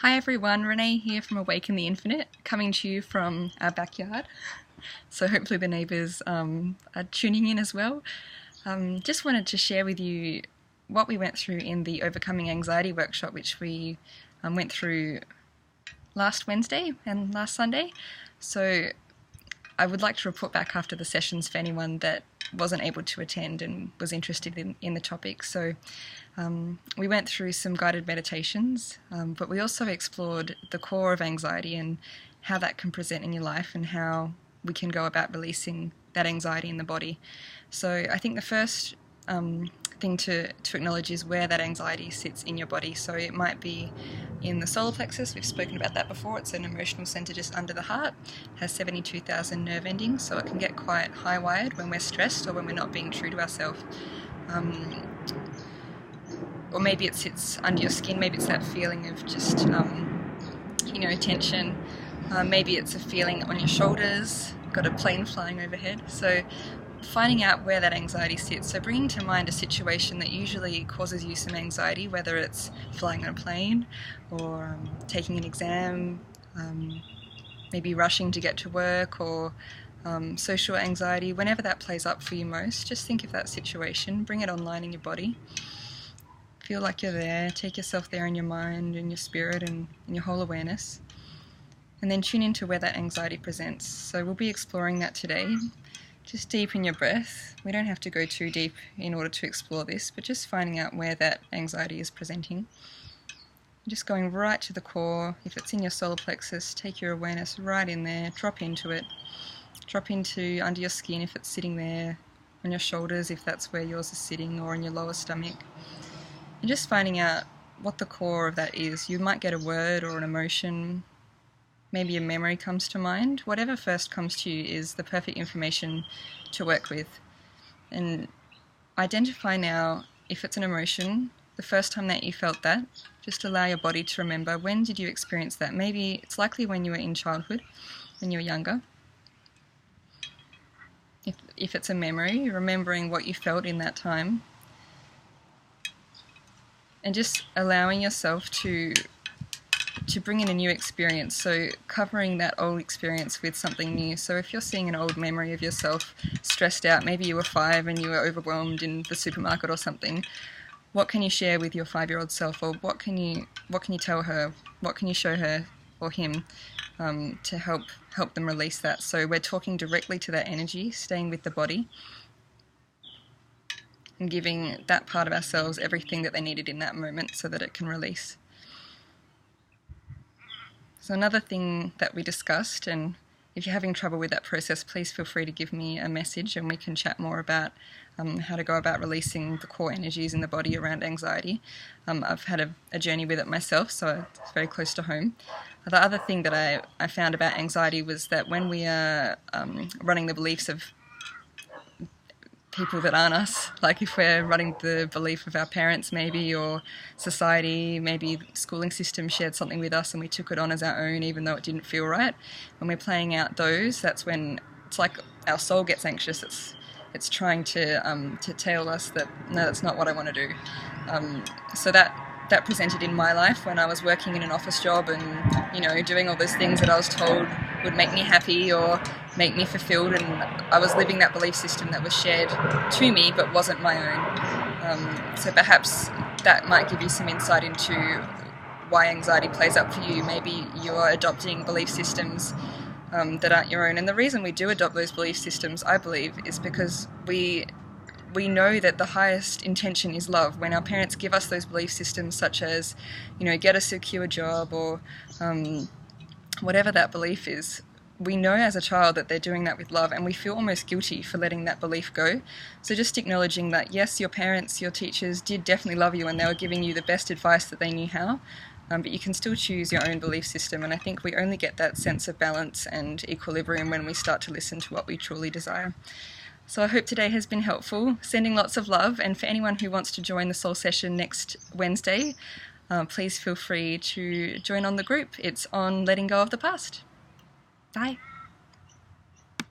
Hi everyone, Renae here from Awaken the Infinite, coming to you from our backyard. So hopefully the neighbours are tuning in as well. Just wanted to share with you what we went through in the Overcoming Anxiety workshop, which we went through last Wednesday and last Sunday. So I would like to report back after the sessions for anyone that wasn't able to attend and was interested in the topic. So we went through some guided meditations, but we also explored the core of anxiety and how that can present in your life and how we can go about releasing that anxiety in the body. So I think the first thing to acknowledge is where that anxiety sits in your body. So it might be in the solar plexus. We've spoken about that before. It's an emotional center just under the heart, has 72,000 nerve endings, so it can get quite high wired when we're stressed or when we're not being true to ourselves. Or maybe it sits under your skin. Maybe it's that feeling of just tension. Maybe it's a feeling on your shoulders, got a plane flying overhead. So finding out where that anxiety sits. So bringing to mind a situation that usually causes you some anxiety, whether it's flying on a plane or taking an exam, maybe rushing to get to work, or social anxiety. Whenever that plays up for you most, just think of that situation, bring it online in your body. Feel like you're there, take yourself there in your mind, in your spirit, and in your whole awareness. And then tune into where that anxiety presents. So we'll be exploring that today. Just deepen your breath. We don't have to go too deep in order to explore this, but just finding out where that anxiety is presenting. Just going right to the core. If it's in your solar plexus, take your awareness right in there, drop into it. Drop into under your skin if it's sitting there, on your shoulders if that's where yours is sitting, or in your lower stomach. And just finding out what the core of that is. You might get a word or an emotion, maybe a memory comes to mind. Whatever first comes to you is the perfect information to work with. And identify now if it's an emotion, the first time that you felt that. Just allow your body to remember, when did you experience that? Maybe it's likely when you were in childhood, when you were younger. If it's a memory, remembering what you felt in that time. And just allowing yourself to bring in a new experience, so covering that old experience with something new. So if you're seeing an old memory of yourself stressed out, maybe you were 5 and you were overwhelmed in the supermarket or something, what can you share with your 5-year-old self, or what can you tell her, what can you show her or him to help them release that? So we're talking directly to that energy, staying with the body, and giving that part of ourselves everything that they needed in that moment so that it can release. So another thing that we discussed, and if you're having trouble with that process, please feel free to give me a message and we can chat more about how to go about releasing the core energies in the body around anxiety. I've had a journey with it myself, so it's very close to home. The other thing that I found about anxiety was that when we are running the beliefs of people that aren't us, like if we're running the belief of our parents maybe, or society, maybe the schooling system shared something with us and we took it on as our own even though it didn't feel right. When we're playing out those, that's when it's like our soul gets anxious. It's trying to tell us that no, that's not what I want to do. So that presented in my life when I was working in an office job and doing all those things that I was told would make me happy or make me fulfilled, and I was living that belief system that was shared to me but wasn't my own. So perhaps that might give you some insight into why anxiety plays up for you. Maybe you're adopting belief systems that aren't your own, and the reason we do adopt those belief systems, I believe, is because we know that the highest intention is love. When our parents give us those belief systems, such as, get a secure job or whatever that belief is, we know as a child that they're doing that with love, and we feel almost guilty for letting that belief go. So just acknowledging that, yes, your parents, your teachers did definitely love you and they were giving you the best advice that they knew how, but you can still choose your own belief system. And I think we only get that sense of balance and equilibrium when we start to listen to what we truly desire. So I hope today has been helpful. Sending lots of love, and for anyone who wants to join the soul session next Wednesday, please feel free to join on the group. It's on letting go of the past. Bye.